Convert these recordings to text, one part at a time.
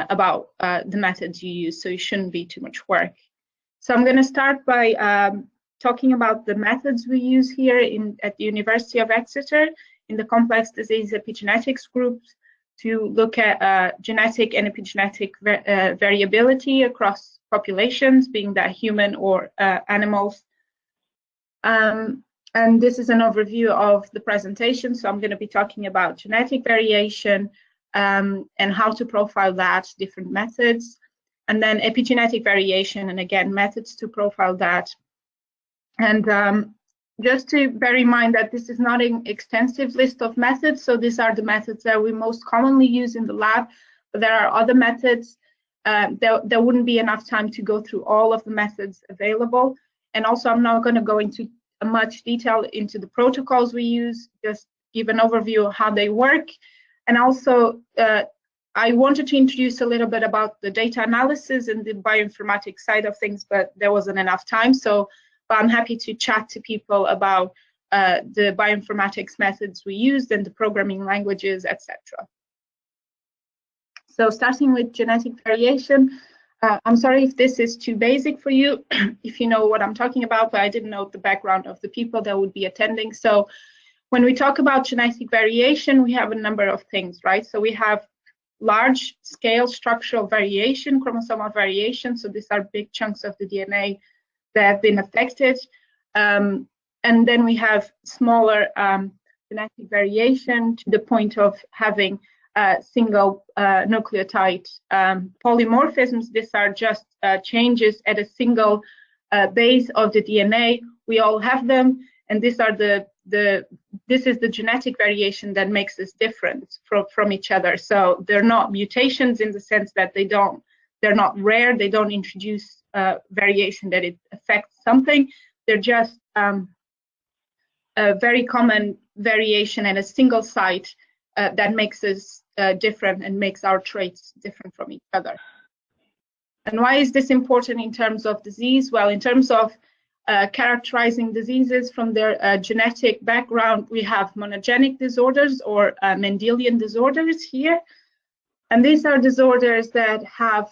about the methods you use, so it shouldn't be too much work. So I'm going to start by talking about the methods we use here at the University of Exeter in the complex disease epigenetics group to look at genetic and epigenetic variability across populations, being that human or animals. And this is an overview of the presentation. So I'm going to be talking about genetic variation and how to profile that, different methods, and then epigenetic variation, and again, methods to profile that. And just to bear in mind that this is not an extensive list of methods, so these are the methods that we most commonly use in the lab, but there are other methods. There wouldn't be enough time to go through all of the methods available, and also I'm not going to go into much detail into the protocols we use, just give an overview of how they work. And also, I wanted to introduce a little bit about the data analysis and the bioinformatics side of things, but there wasn't enough time. So I'm happy to chat to people about the bioinformatics methods we used and the programming languages, etc. So starting with genetic variation, I'm sorry if this is too basic for you, if you know what I'm talking about, but I didn't know the background of the people that would be attending. So when we talk about genetic variation, we have a number of things, right? So we have large scale structural variation, chromosomal variation. So these are big chunks of the DNA that have been affected. And then we have smaller genetic variation to the point of having single nucleotide polymorphisms. These are just changes at a single base of the DNA. We all have them, and these are this is the genetic variation that makes us different from each other. So they're not mutations in the sense that they're not rare. They don't introduce variation that it affects something. They're just a very common variation at a single site that makes us different and makes our traits different from each other. And why is this important in terms of disease? Well, in terms of characterizing diseases from their genetic background, we have monogenic disorders or Mendelian disorders here. And these are disorders that have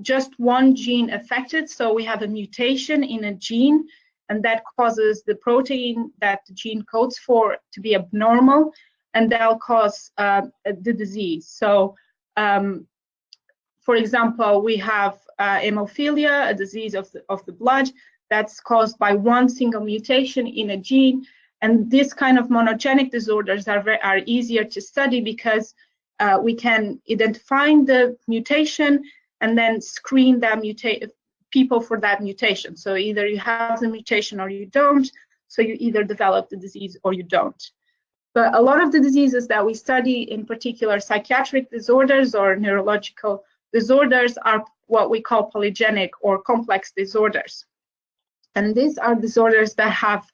just one gene affected. So we have a mutation in a gene, and that causes the protein that the gene codes for to be abnormal, and that'll cause the disease. So, for example, we have hemophilia, a disease of the blood that's caused by one single mutation in a gene. And this kind of monogenic disorders are easier to study because we can identify the mutation and then screen that people for that mutation. So either you have the mutation or you don't. So you either develop the disease or you don't. But a lot of the diseases that we study, in particular psychiatric disorders or neurological disorders, are what we call polygenic or complex disorders. And these are disorders that have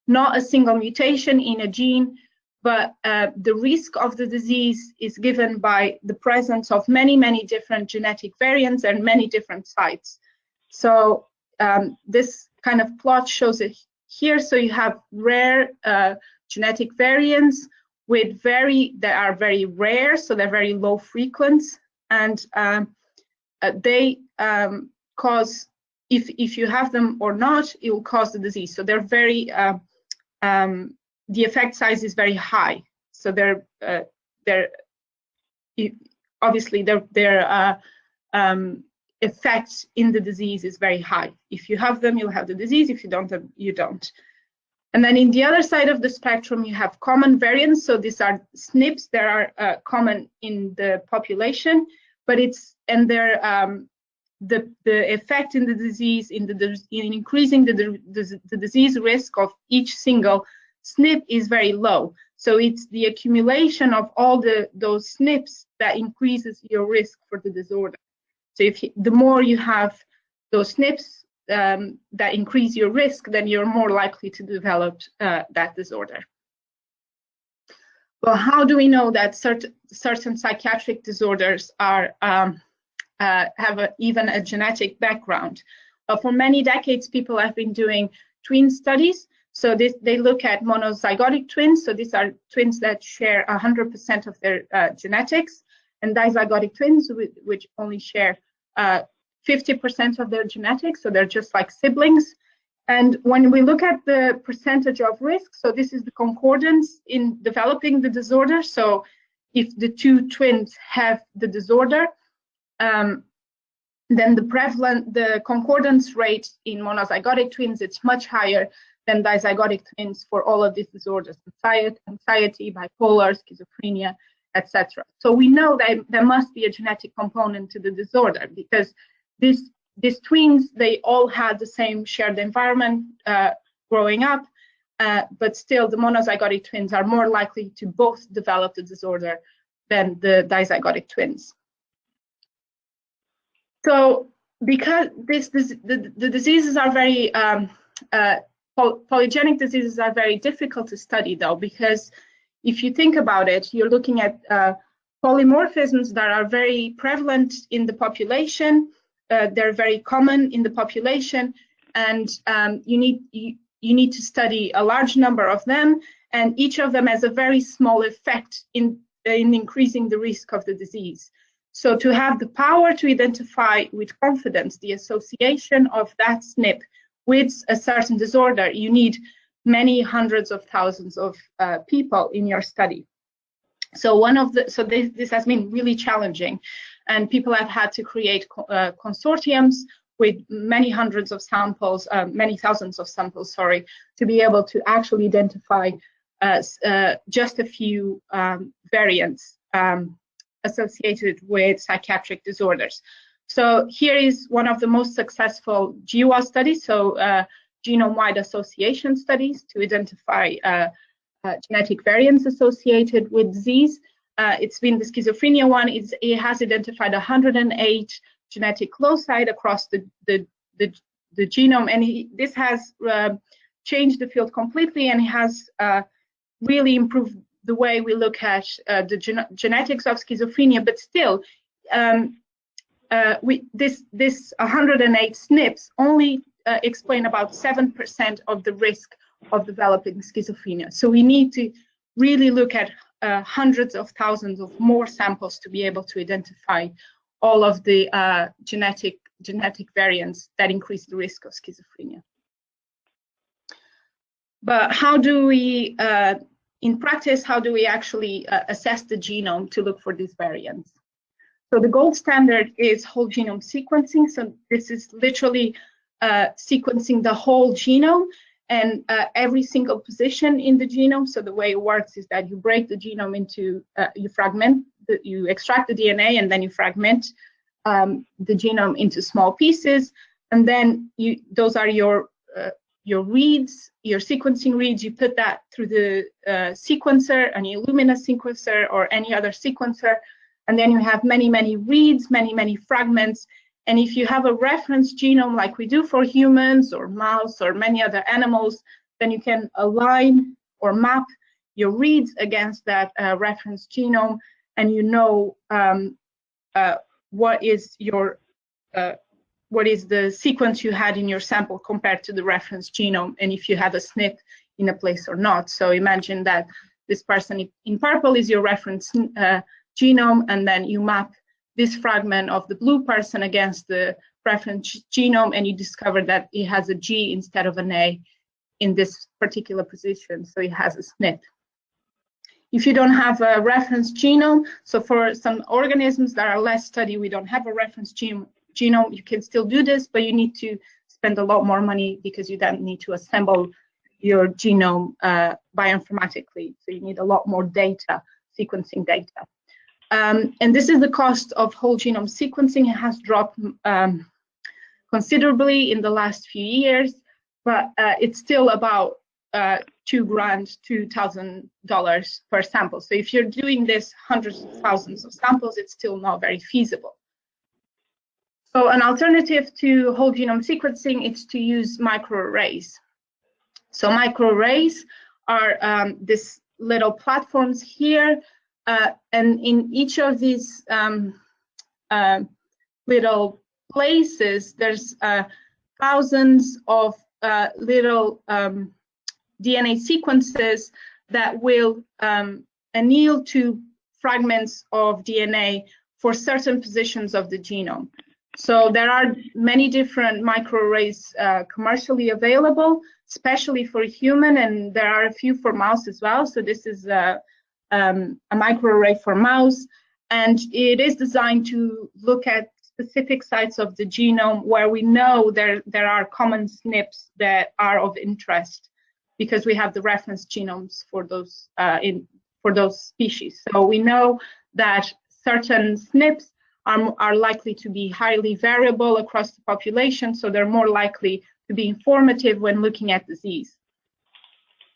not a single mutation in a gene, but the risk of the disease is given by the presence of many, many different genetic variants and many different sites. So this kind of plot shows it here. So you have rare genetic variants with that are very rare, so they're very low frequency, and they cause, if you have them or not, it will cause the disease. So they're very, the effect size is very high. So they're obviously their effect in the disease is very high. If you have them, you'll have the disease. If you don't have, you don't. And then in the other side of the spectrum, you have common variants. So these are SNPs that are common in the population, but the effect in the disease, in increasing the disease risk of each single SNP is very low. So it's the accumulation of all those SNPs that increases your risk for the disorder. So the more you have those SNPs that increase your risk, then you're more likely to develop that disorder. Well, how do we know that certain psychiatric disorders have even a genetic background? For many decades, people have been doing twin studies. So they look at monozygotic twins. So these are twins that share 100% of their genetics. and dizygotic twins, which only share 50% of their genetics, so they're just like siblings. And when we look at the percentage of risk, so this is the concordance in developing the disorder. So if the two twins have the disorder, then the concordance rate in monozygotic twins, it's much higher than dizygotic twins for all of these disorders, anxiety, bipolar, schizophrenia, etc. So we know that there must be a genetic component to the disorder, because these twins, they all had the same shared environment growing up, but still the monozygotic twins are more likely to both develop the disorder than the dizygotic twins. So because the diseases are very, polygenic diseases are very difficult to study though, because if you think about it, you're looking at polymorphisms that are very prevalent in the population. They're very common in the population, and you need to study a large number of them, and each of them has a very small effect in increasing the risk of the disease. So to have the power to identify with confidence the association of that SNP with a certain disorder, you need many hundreds of thousands of people in your study. So this has been really challenging, and people have had to create consortiums with many hundreds of samples, many thousands of samples, sorry, to be able to actually identify just a few variants associated with psychiatric disorders. So here is one of the most successful GWAS studies, so genome-wide association studies to identify genetic variants associated with disease. It's been the schizophrenia one. It has identified 108 genetic loci across the genome, and this has changed the field completely, and has really improved the way we look at the genetics of schizophrenia. But still, this 108 SNPs only explain about 7% of the risk of developing schizophrenia. So we need to really look at hundreds of thousands of more samples to be able to identify all of the genetic variants that increase the risk of schizophrenia. But how do we, in practice, how do we actually assess the genome to look for these variants? So the gold standard is whole genome sequencing. So this is literally sequencing the whole genome and every single position in the genome. So the way it works is that you break the genome into, you extract the DNA, and then you fragment the genome into small pieces, and then those are your reads, your sequencing reads. You put that through the sequencer, an Illumina sequencer or any other sequencer, and then you have many reads, many fragments. And if you have a reference genome like we do for humans or mouse or many other animals, then you can align or map your reads against that reference genome, and you know what is the sequence you had in your sample compared to the reference genome, and if you have a SNP in a place or not. So imagine that this person in purple is your reference genome, and then you map this fragment of the blue person against the reference genome, and you discover that it has a G instead of an A in this particular position, so it has a SNP. If you don't have a reference genome, so for some organisms that are less studied, we don't have a reference genome, you can still do this, but you need to spend a lot more money because you then need to assemble your genome bioinformatically. So you need a lot more data, sequencing data. And this is the cost of whole genome sequencing. It has dropped considerably in the last few years, but it's still about $2,000 per sample. So if you're doing this hundreds of thousands of samples, it's still not very feasible. So an alternative to whole genome sequencing is to use microarrays. So microarrays are these little platforms here, and in each of these little places, there's thousands of little DNA sequences that will anneal to fragments of DNA for certain positions of the genome. So there are many different microarrays commercially available, especially for human, and there are a few for mouse as well. So this is a microarray for mouse, and it is designed to look at specific sites of the genome where we know there are common SNPs that are of interest, because we have the reference genomes for those species. So we know that certain SNPs are likely to be highly variable across the population, so they're more likely to be informative when looking at disease.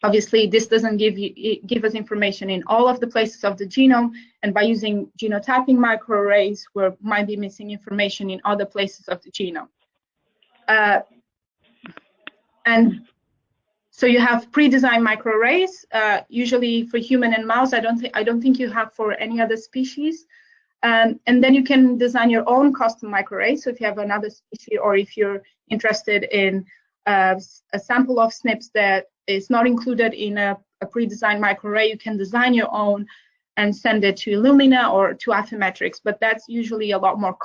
Obviously, this doesn't give us information in all of the places of the genome, and by using genotyping microarrays, we might be missing information in other places of the genome. And so you have pre-designed microarrays, usually for human and mouse. I don't think you have for any other species. And then you can design your own custom microarray. So if you have another species, or if you're interested in a sample of SNPs that is not included in a pre-designed microarray, you can design your own and send it to Illumina or to MATRICS. But that's usually a lot more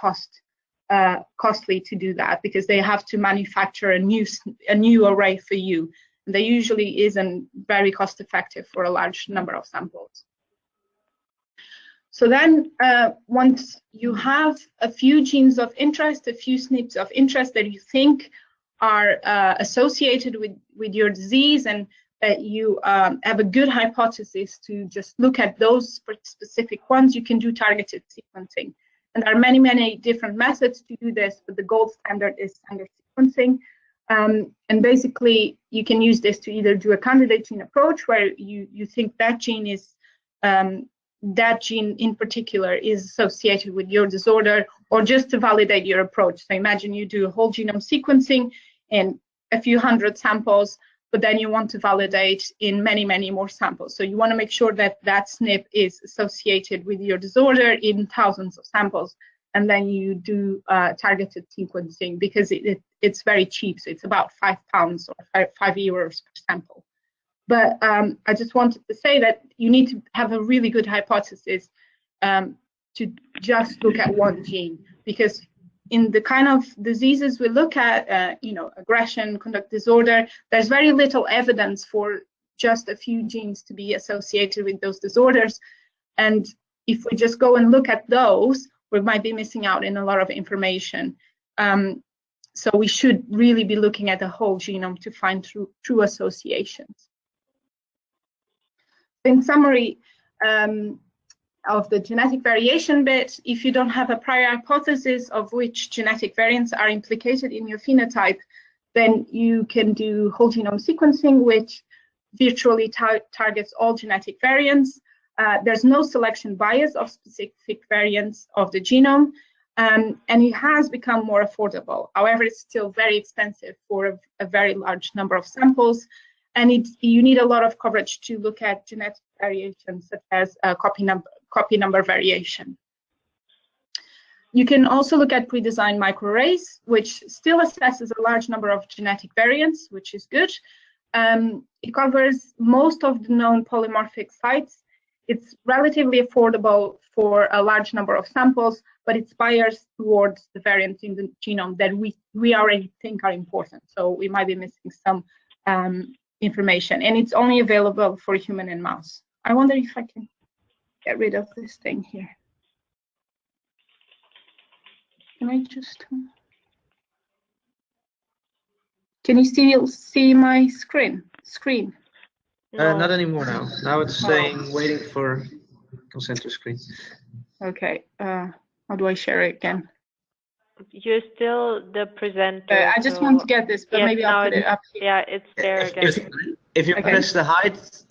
costly to do that, because they have to manufacture a new array for you. And they usually isn't very cost effective for a large number of samples. So then once you have a few genes of interest, a few SNPs of interest that you think are associated with your disease, and that you have a good hypothesis to just look at those specific ones, you can do targeted sequencing. And there are many, many different methods to do this, but the gold standard is standard sequencing. And basically, you can use this to either do a candidate gene approach, where you think that gene is that gene in particular is associated with your disorder, or just to validate your approach. So imagine you do whole genome sequencing in a few hundred samples, but then you want to validate in many, many more samples. So you want to make sure that that SNP is associated with your disorder in thousands of samples, and then you do targeted sequencing, because it's very cheap. So it's about £5 or €5 per sample. But I just wanted to say that you need to have a really good hypothesis to just look at one gene, because in the kind of diseases we look at, aggression, conduct disorder, there's very little evidence for just a few genes to be associated with those disorders. And if we just go and look at those, we might be missing out in a lot of information. So we should really be looking at the whole genome to find true associations. In summary of the genetic variation bit, if you don't have a prior hypothesis of which genetic variants are implicated in your phenotype, then you can do whole genome sequencing, which virtually targets all genetic variants. There's no selection bias of specific variants of the genome, and it has become more affordable. However, it's still very expensive for a very large number of samples. And you need a lot of coverage to look at genetic variations, such as copy number variation. You can also look at pre-designed microarrays, which still assesses a large number of genetic variants, which is good. It covers most of the known polymorphic sites. It's relatively affordable for a large number of samples, but it's biased towards the variants in the genome that we already think are important. So we might be missing some information, and it's only available for human and mouse. I wonder if I can get rid of this thing here. Can I just... Can you still see my screen? No. Not anymore now. Now it's saying waiting for consent to screen. Okay. How do I share it again? You're still the presenter. I just want to get this, but maybe I'll put it up here. Yeah, it's there again. If you press the hide text.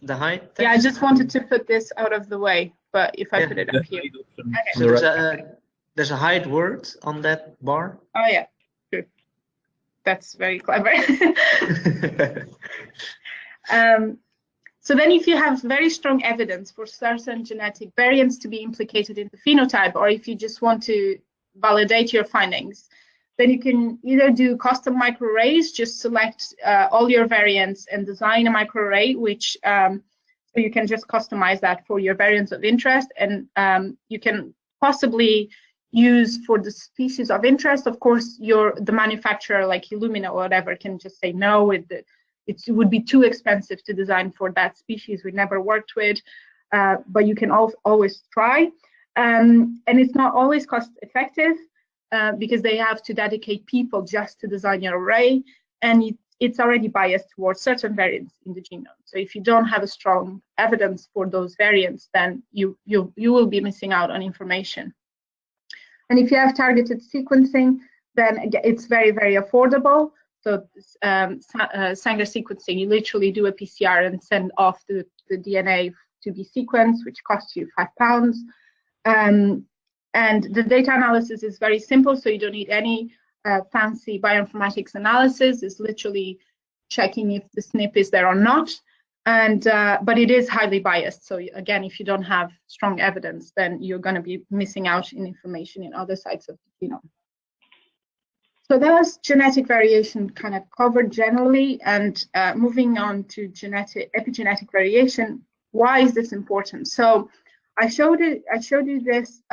Yeah, I just wanted to put this out of the way, but if I put it up here. Okay. So there's a hide word on that bar. Oh yeah, true. That's very clever. So then if you have very strong evidence for certain genetic variants to be implicated in the phenotype, or if you just want to validate your findings, then you can either do custom microarrays, just select all your variants and design a microarray which So you can just customize that for your variants of interest, and you can possibly use for the species of interest. Of course, the manufacturer like Illumina or whatever can just say no, it would be too expensive to design for that species we never worked with, but you can always try. And it's not always cost effective because they have to dedicate people just to design your array, and it's already biased towards certain variants in the genome. So if you don't have a strong evidence for those variants, then you will be missing out on information. And if you have targeted sequencing, then again, it's very, very affordable. So Sanger sequencing, you literally do a PCR and send off the DNA to be sequenced, which costs you £5. And the data analysis is very simple, so you don't need any fancy bioinformatics analysis. It's literally checking if the SNP is there or not. And but it is highly biased. So again, if you don't have strong evidence, then you're going to be missing out in information in other sites of the genome. So that was genetic variation kind of covered generally, and moving on to epigenetic variation. Why is this important? So I showed you this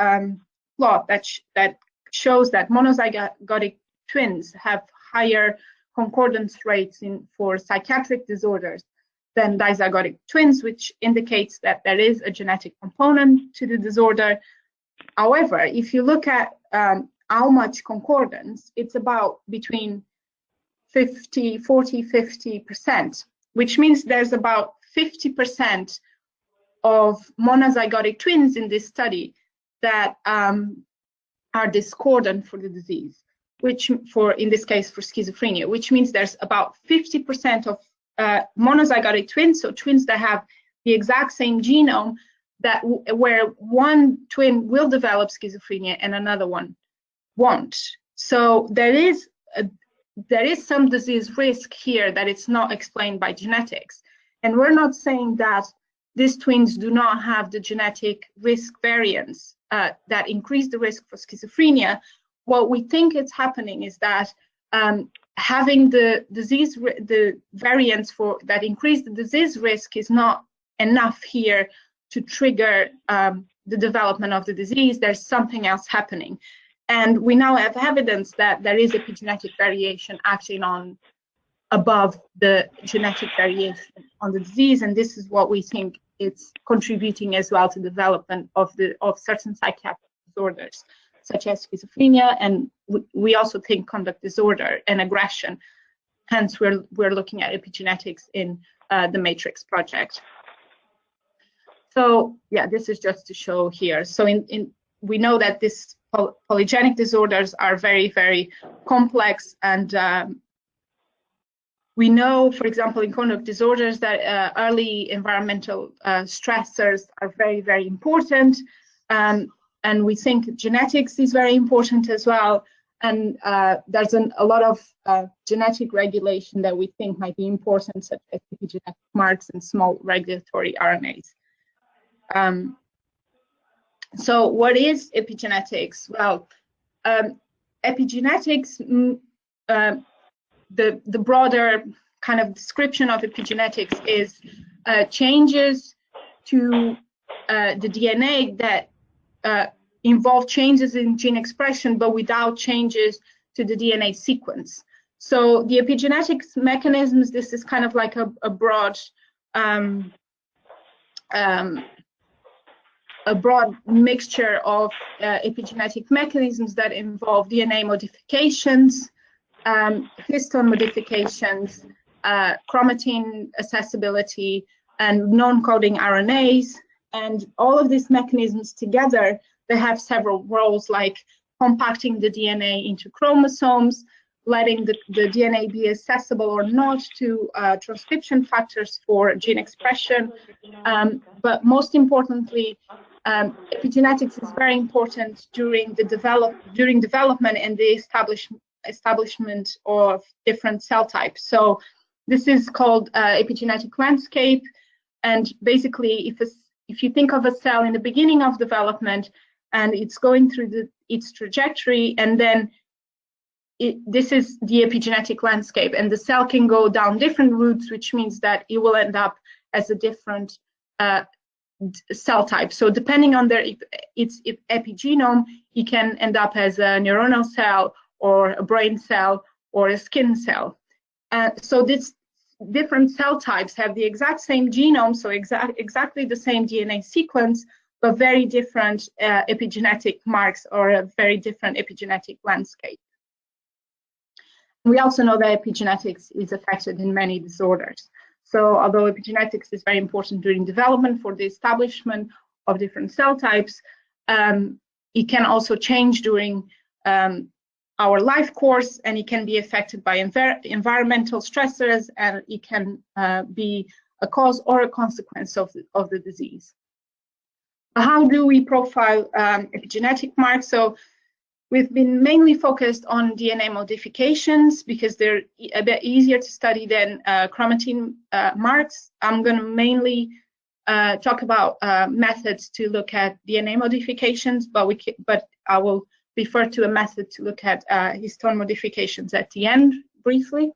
plot that shows that monozygotic twins have higher concordance rates for psychiatric disorders than dizygotic twins, which indicates that there is a genetic component to the disorder. However, if you look at how much concordance, it's about between 50%, which means there's about 50% of monozygotic twins in this study that are discordant for the disease, which in this case for schizophrenia, which means there's about 50% of monozygotic twins, so twins that have the exact same genome, where one twin will develop schizophrenia and another one won't. So there is some disease risk here that it's not explained by genetics, and we're not saying that these twins do not have the genetic risk variants that increase the risk for schizophrenia. What we think is happening is that having the variants that increase the disease risk is not enough here to trigger the development of the disease. There's something else happening. And we now have evidence that there is epigenetic variation acting above the genetic variation on the disease, and this is what we think it's contributing as well to development of certain psychiatric disorders, such as schizophrenia, and we also think conduct disorder and aggression. Hence, we're looking at epigenetics in the MATRICS project. So yeah, this is just to show here. So we know that these polygenic disorders are very, very complex, and we know, for example, in conduct disorders that early environmental stressors are very, very important. And we think genetics is very important as well. And there's a lot of genetic regulation that we think might be important, such as epigenetic marks and small regulatory RNAs. So what is epigenetics? Well, epigenetics, the broader kind of description of epigenetics is changes to the DNA that involve changes in gene expression, but without changes to the DNA sequence. So the epigenetics mechanisms, this is kind of like a broad mixture of epigenetic mechanisms that involve DNA modifications, histone modifications, chromatin accessibility, and non-coding RNAs. And all of these mechanisms together, they have several roles, like compacting the DNA into chromosomes, letting the DNA be accessible or not to transcription factors for gene expression. But most importantly, epigenetics is very important during development and the establishment of different cell types. So this is called epigenetic landscape. And basically, if you think of a cell in the beginning of development and it's going through its trajectory, and then this is the epigenetic landscape, and the cell can go down different routes, which means that it will end up as a different cell type. So depending on its epigenome, it can end up as a neuronal cell or a brain cell or a skin cell. So these different cell types have the exact same genome, so exactly the same DNA sequence, but very different epigenetic marks or a very different epigenetic landscape. We also know that epigenetics is affected in many disorders. So although epigenetics is very important during development for the establishment of different cell types, it can also change during our life course, and it can be affected by environmental stressors, and it can be a cause or a consequence of the disease. How do we profile epigenetic marks? So we've been mainly focused on DNA modifications because they're a bit easier to study than chromatin marks. I'm going to mainly talk about methods to look at DNA modifications, but I will refer to a method to look at histone modifications at the end briefly.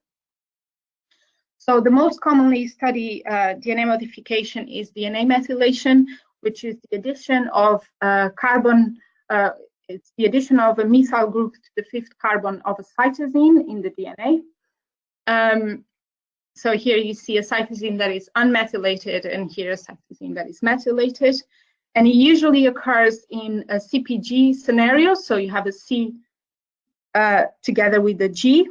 So the most commonly studied DNA modification is DNA methylation, which is the addition of carbon. It's the addition of a methyl group to the 5th carbon of a cytosine in the DNA. So here you see a cytosine that is unmethylated, and here a cytosine that is methylated. And it usually occurs in a CpG scenario, so you have a C together with a G.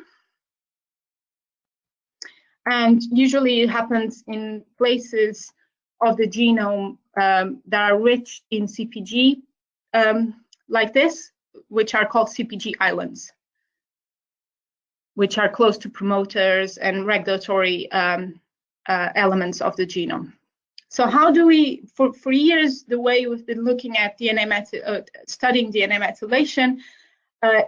And usually it happens in places of the genome that are rich in CpG, like this, which are called CpG islands, which are close to promoters and regulatory elements of the genome. So how do we, for years, the way we've been looking at studying DNA methylation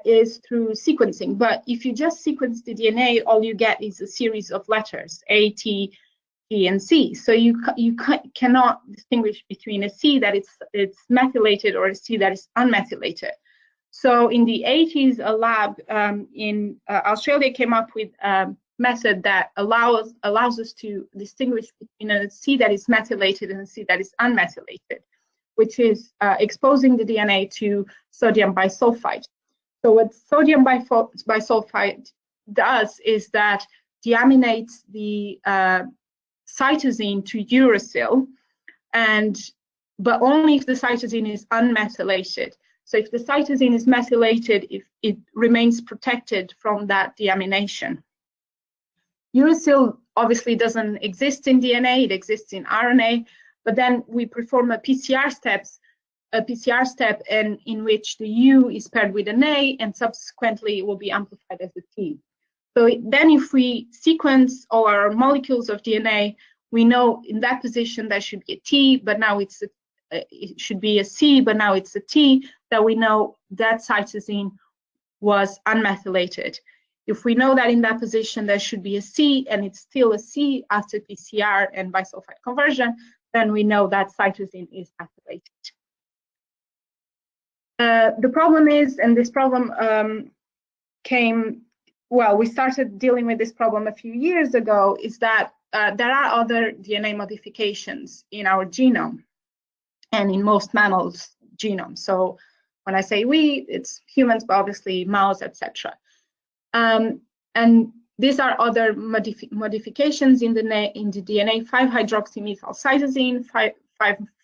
is through sequencing. But if you just sequence the DNA, all you get is a series of letters, A, T, G, and C. So you cannot distinguish between a C that it's methylated or a C that is unmethylated. So in the 80s, a lab in Australia came up with a method that allows us to distinguish between a C that is methylated and a C that is unmethylated, which is exposing the DNA to sodium bisulfite. So what sodium bisulfite does is that deaminates the cytosine to uracil, but only if the cytosine is unmethylated. So if the cytosine is methylated, it remains protected from that deamination. Uracil obviously doesn't exist in DNA, it exists in RNA, but then we perform a PCR step in which the U is paired with an A, and subsequently it will be amplified as a T. So then if we sequence all our molecules of DNA, we know in that position there should be a T, but now it should be a C, but now it's a T, that we know that cytosine was unmethylated. If we know that in that position there should be a C and it's still a C after PCR and bisulfite conversion, then we know that cytosine is methylated. The problem is, and this problem we started dealing with this problem a few years ago, is that there are other DNA modifications in our genome and in most mammals' genomes. So when I say we, it's humans, but obviously mouse, etc. And these are other modifications in the DNA: 5-hydroxymethylcytosine,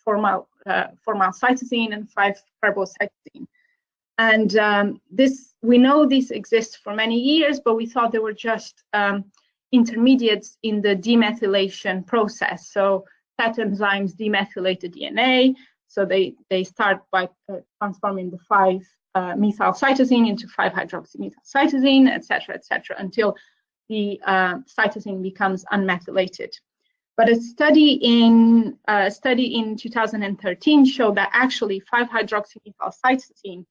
5-formylcytosine, and 5-carbocytosine. And we know this exists for many years, but we thought they were just intermediates in the demethylation process. So that enzymes demethylate the DNA. So they start by transforming the 5-methylcytosine into 5-hydroxymethylcytosine, etc., until the cytosine becomes unmethylated. But a study in 2013 showed that actually 5-hydroxymethylcytosine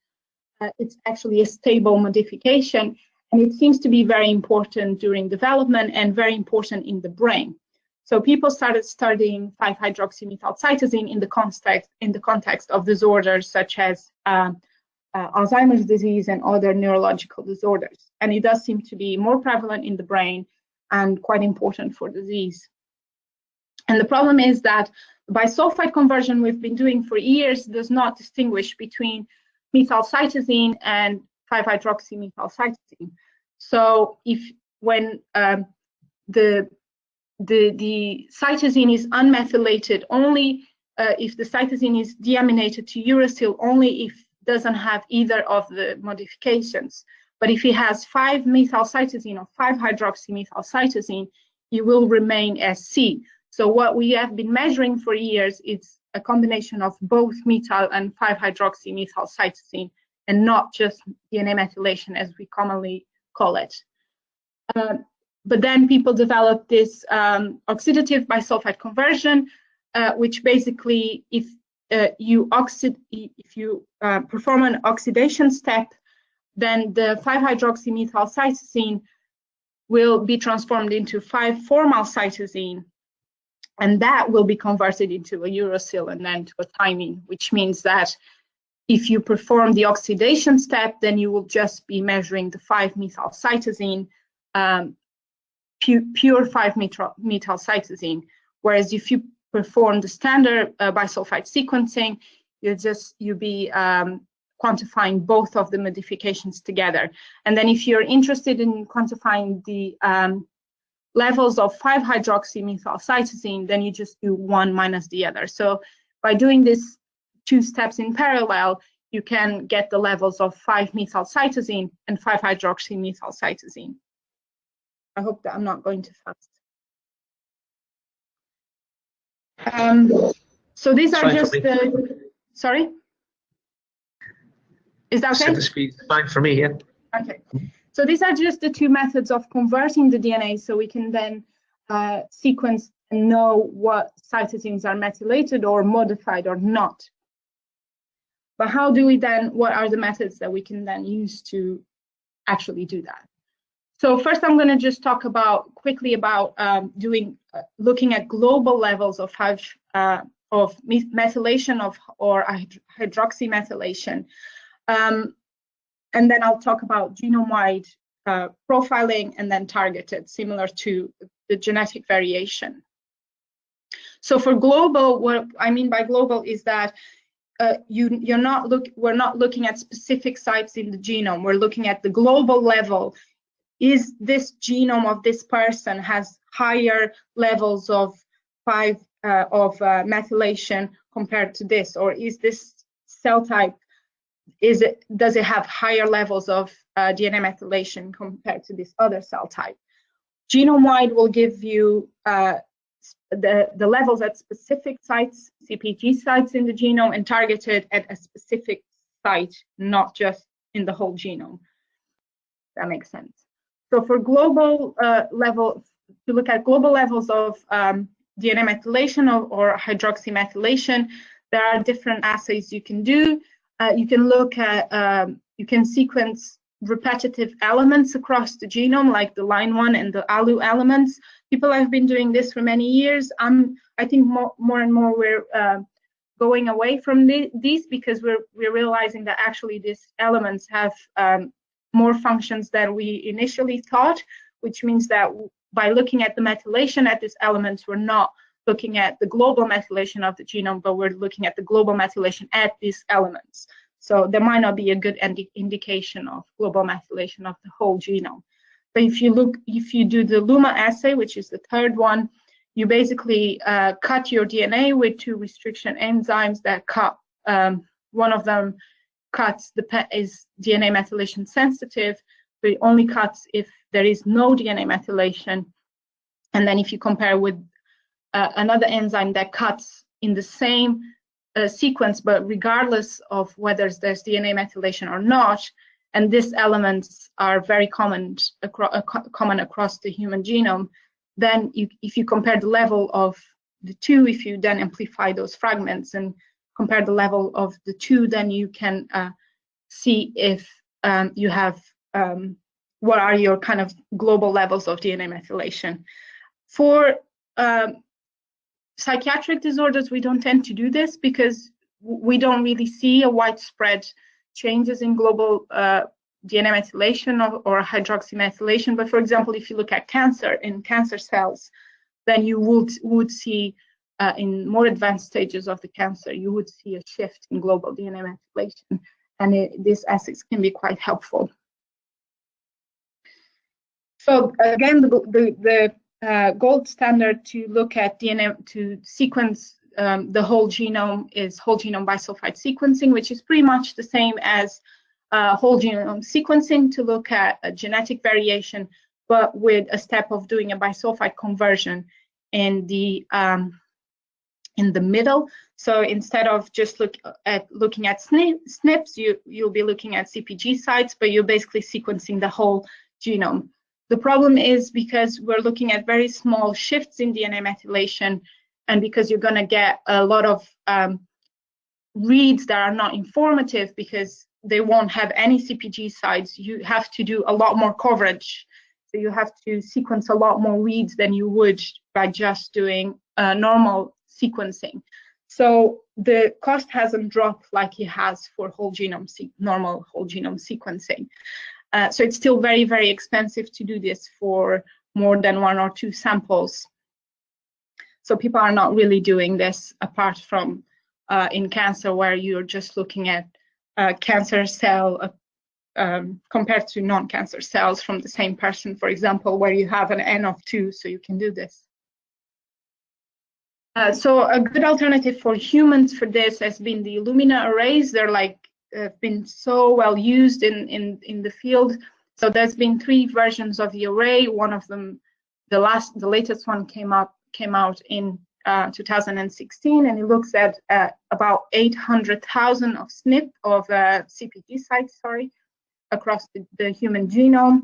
it's actually a stable modification, and it seems to be very important during development and very important in the brain. So people started studying 5-hydroxymethylcytosine in the context of disorders such as Alzheimer's disease and other neurological disorders. And it does seem to be more prevalent in the brain and quite important for disease. And the problem is that bisulfite conversion we've been doing for years does not distinguish between methylcytosine and 5-hydroxymethylcytosine. So when the cytosine is unmethylated only if the cytosine is deaminated to uracil only if it doesn't have either of the modifications. But if it has 5-methylcytosine or 5-hydroxymethylcytosine, it will remain as C. So what we have been measuring for years is a combination of both methyl and 5-hydroxymethylcytosine, and not just DNA methylation as we commonly call it. But then people developed this oxidative bisulfite conversion, which basically, if you perform an oxidation step, then the 5-hydroxymethylcytosine will be transformed into 5-formylcytosine, and that will be converted into a uracil and then to a thymine, which means that if you perform the oxidation step, then you will just be measuring the 5-methylcytosine, pure 5-methylcytosine, whereas if you perform the standard bisulfite sequencing, you'll be quantifying both of the modifications together. And then if you're interested in quantifying the levels of 5-hydroxymethylcytosine, then you just do one minus the other. So by doing these two steps in parallel, you can get the levels of 5-methylcytosine and 5-hydroxymethylcytosine. I hope that I'm not going too fast. So these are just the, sorry? Is that okay? The speed is fine for me, yeah. Okay. So these are just the two methods of converting the DNA, so we can then sequence and know what cytosines are methylated or modified or not. But how do we then, what are the methods that we can then use to actually do that? So first I'm going to just talk quickly about looking at global levels of methylation or hydroxymethylation. And then I'll talk about genome-wide profiling and then targeted, similar to the genetic variation. So for global, what I mean by global is that we're not looking at specific sites in the genome. We're looking at the global level. Is this genome of this person has higher levels of methylation compared to this, or is this cell type, does it have higher levels of DNA methylation compared to this other cell type? Genome-wide will give you the levels at specific sites, CpG sites in the genome, and targeted at a specific site, not just in the whole genome. That makes sense. So for global level, to look at global levels of DNA methylation or hydroxymethylation, there are different assays you can do. You can look at, you can sequence repetitive elements across the genome, like the line 1 and the ALU elements. People have been doing this for many years. I think more and more we're going away from these because we're realizing that actually these elements have more functions than we initially thought, which means that by looking at the methylation at these elements, we're not looking at the global methylation of the genome, but we're looking at the global methylation at these elements. So there might not be a good indication of global methylation of the whole genome. But if you do the LUMA assay, which is the third one, you basically cut your DNA with two restriction enzymes that cut, one of them cuts is DNA methylation sensitive, so it only cuts if there is no DNA methylation. And then if you compare with another enzyme that cuts in the same sequence, but regardless of whether there's DNA methylation or not, and these elements are very common across the human genome, then if you compare the level of the two, if you then amplify those fragments and compare the level of the two, then you can see if you have what are your kind of global levels of DNA methylation. For psychiatric disorders, we don't tend to do this because we don't really see a widespread changes in global DNA methylation or hydroxymethylation. But for example, if you look at cancer, in cancer cells, then you would see in more advanced stages of the cancer, you would see a shift in global DNA methylation, and these assays can be quite helpful. So again, the gold standard to look at DNA, to sequence the whole genome, is whole genome bisulfite sequencing, which is pretty much the same as whole genome sequencing to look at a genetic variation, but with a step of doing a bisulfite conversion in the middle. So instead of just looking at SNPs, you'll be looking at CpG sites, but you're basically sequencing the whole genome. The problem is because we're looking at very small shifts in DNA methylation, and because you're going to get a lot of reads that are not informative because they won't have any CpG sites, you have to do a lot more coverage. So you have to sequence a lot more reads than you would by just doing normal sequencing. So the cost hasn't dropped like it has for normal whole genome sequencing. So it's still very, very expensive to do this for more than 1 or 2 samples. So people are not really doing this apart from in cancer, where you're just looking at cancer cell compared to non-cancer cells from the same person, for example, where you have an N of 2, so you can do this. So a good alternative for humans for this has been the Illumina arrays. They're like been so well used in the field. So there's been 3 versions of the array. One of them, the latest one came out in 2016, and it looks at about 800,000 of CpG sites, across the human genome.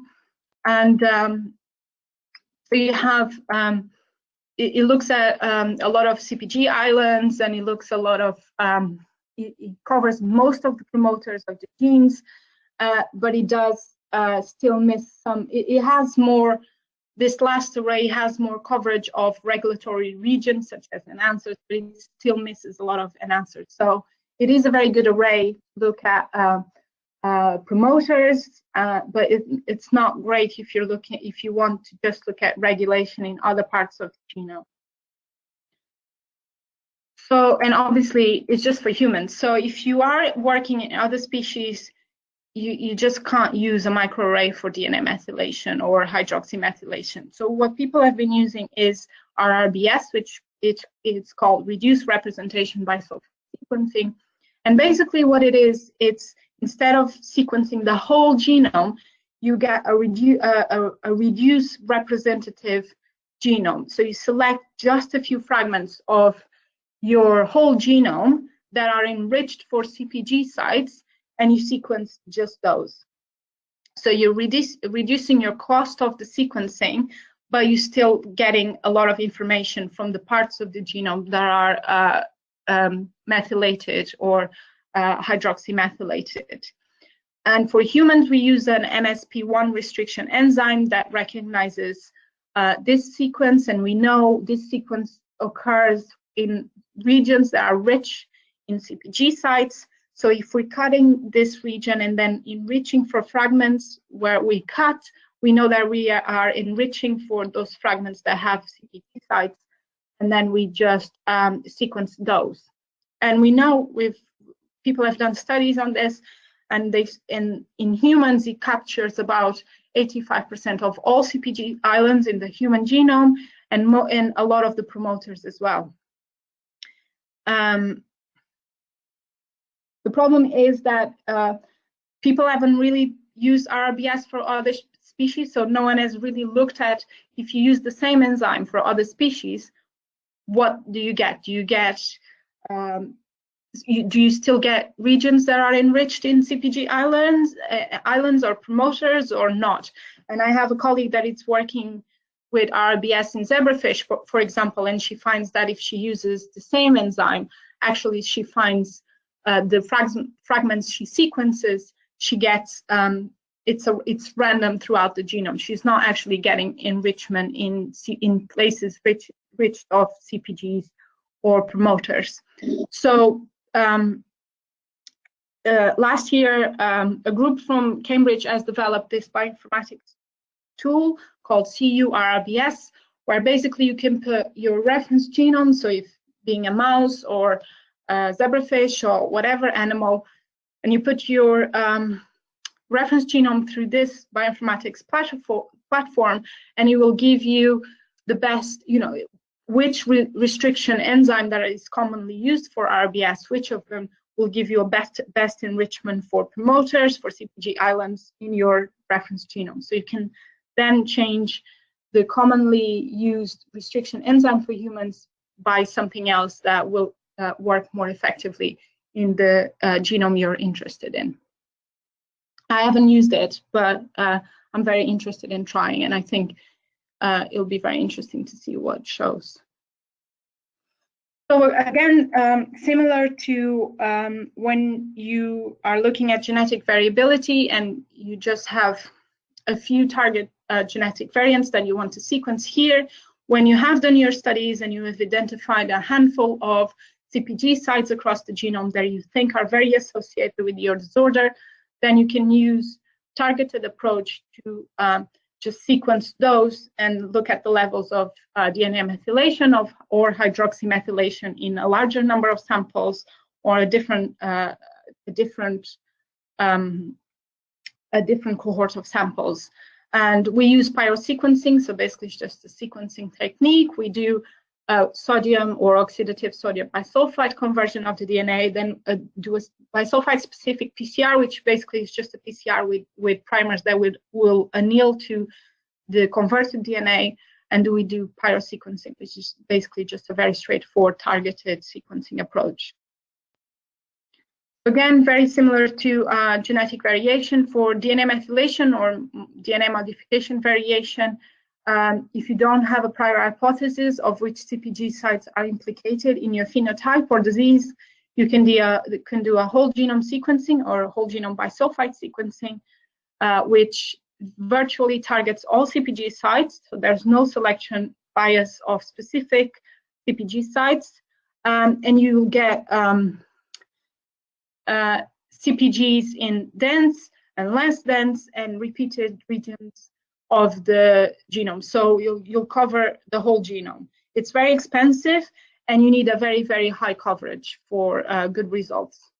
And so you have it looks at a lot of CpG islands, and it looks a lot of it covers most of the promoters of the genes, but it does still miss some. It has more. This last array has more coverage of regulatory regions such as enhancers, but it still misses a lot of enhancers. So it is a very good array to look at promoters, but it's not great if you want to just look at regulation in other parts of the genome. So, and obviously it's just for humans. So if you are working in other species, you just can't use a microarray for DNA methylation or hydroxymethylation. So what people have been using is RRBS, which it's called reduced representation bisulfite sequencing. And basically what it is, it's instead of sequencing the whole genome, you get a reduced representative genome. So you select just a few fragments of your whole genome that are enriched for CpG sites, and you sequence just those. So you're reducing your cost of the sequencing, but you're still getting a lot of information from the parts of the genome that are methylated or hydroxymethylated. And for humans, we use an MSP1 restriction enzyme that recognizes this sequence, and we know this sequence occurs in regions that are rich in CpG sites. So if we're cutting this region and then enriching for fragments where we cut, we know that we are enriching for those fragments that have CpG sites, and then we just sequence those. And we know people have done studies on this, and in humans it captures about 85% of all CpG islands in the human genome, and a lot of the promoters as well. The problem is that people haven't really used RRBS for other species, so no one has really looked at, if you use the same enzyme for other species, what do you get? Do you get do you still get regions that are enriched in CpG islands or promoters or not? And I have a colleague that is working with RRBS in zebrafish, for example, and she finds that if she uses the same enzyme, actually she finds the fragments she sequences, she gets, it's random throughout the genome. She's not actually getting enrichment in places rich of CpGs or promoters. So last year, a group from Cambridge has developed this bioinformatics tool called CU-RRBS, where basically you can put your reference genome, so if being a mouse or a zebrafish or whatever animal, and you put your reference genome through this bioinformatics platform, and it will give you the best, which restriction enzyme that is commonly used for RBS, which of them will give you a best enrichment for promoters, for CpG islands in your reference genome. So you can then change the commonly used restriction enzyme for humans by something else that will work more effectively in the genome you're interested in. I haven't used it, but I'm very interested in trying, and I think it'll be very interesting to see what it shows. So again, similar to when you are looking at genetic variability and you just have a few target genetic variants that you want to sequence here, when you have done your studies and you have identified a handful of CpG sites across the genome that you think are very associated with your disorder, then you can use targeted approach to just sequence those and look at the levels of DNA methylation or hydroxymethylation in a larger number of samples, or a different cohort of samples. And we use pyrosequencing, so basically it's just a sequencing technique. We do sodium or oxidative sodium bisulfite conversion of the DNA, then do a bisulfite-specific PCR, which basically is just a PCR with primers that will anneal to the converted DNA, and we do pyrosequencing, which is basically just a very straightforward targeted sequencing approach. Again, very similar to genetic variation for DNA methylation or DNA modification variation. If you don't have a prior hypothesis of which CpG sites are implicated in your phenotype or disease, you can do a whole genome sequencing or a whole genome bisulfite sequencing, which virtually targets all CpG sites. So there's no selection bias of specific CpG sites, and you get CpGs in dense and less dense and repeated regions of the genome. So you'll cover the whole genome. It's very expensive, and you need a very, very high coverage for good results.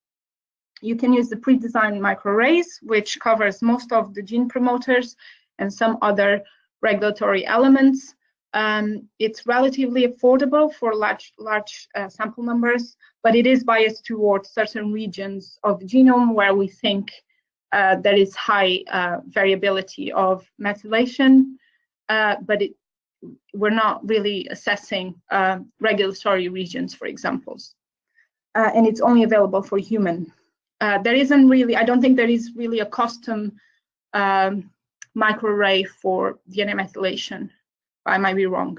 You can use the pre-designed microarrays, which covers most of the gene promoters and some other regulatory elements. It's relatively affordable for large sample numbers, but it is biased towards certain regions of the genome where we think there is high variability of methylation, but we're not really assessing regulatory regions, for examples. And it's only available for human. There isn't really, I don't think there is really a custom microarray for DNA methylation. I might be wrong.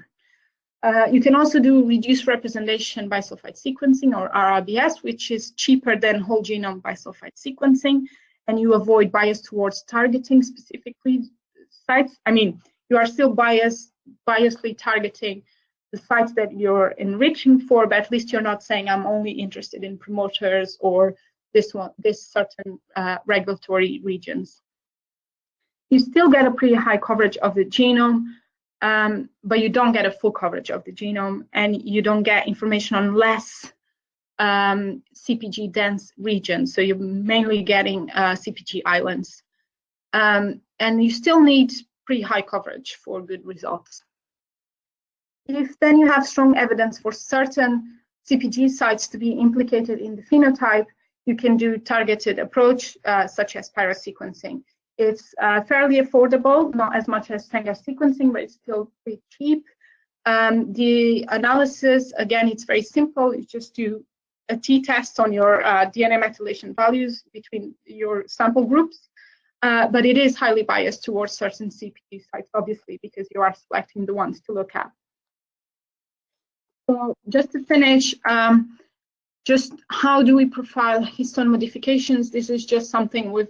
You can also do reduced representation bisulfite sequencing, or RRBS, which is cheaper than whole genome bisulfite sequencing, and you avoid bias towards targeting specifically sites. I mean, you are still biasly targeting the sites that you're enriching for, but at least you're not saying I'm only interested in promoters or this certain regulatory regions. You still get a pretty high coverage of the genome, but you don't get a full coverage of the genome, and you don't get information on less CpG dense regions. So you're mainly getting CpG islands, and you still need pretty high coverage for good results. If then you have strong evidence for certain CpG sites to be implicated in the phenotype, you can do targeted approach such as pyrosequencing. It's fairly affordable, not as much as Sanger sequencing, but it's still pretty cheap. The analysis, again, it's very simple. You just do a t-test on your DNA methylation values between your sample groups, but it is highly biased towards certain CpG sites, obviously, because you are selecting the ones to look at. So just to finish, just how do we profile histone modifications? This is just something we've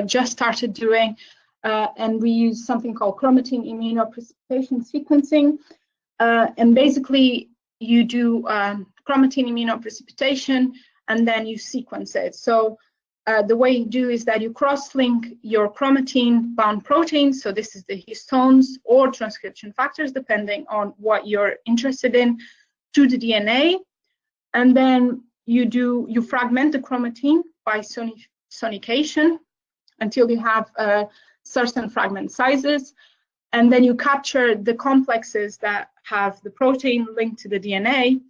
just started doing, and we use something called chromatin immunoprecipitation sequencing. And basically, you do chromatin immunoprecipitation, and then you sequence it. So the way you do is that you cross-link your chromatin-bound proteins, so this is the histones or transcription factors, depending on what you're interested in, to the DNA, and then you fragment the chromatin by sonication until you have certain fragment sizes, and then you capture the complexes that have the protein linked to the DNA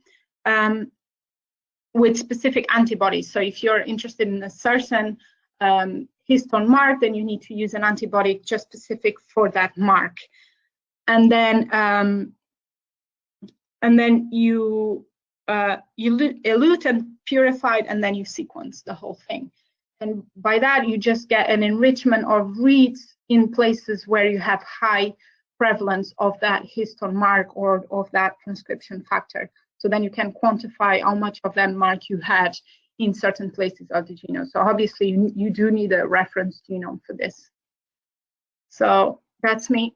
with specific antibodies. So if you're interested in a certain histone mark, then you need to use an antibody just specific for that mark. And then you elute and purify it, and then you sequence the whole thing. And by that, you just get an enrichment of reads in places where you have high prevalence of that histone mark or of that transcription factor. So then you can quantify how much of that mark you had in certain places of the genome. So obviously you do need a reference genome for this. So that's me.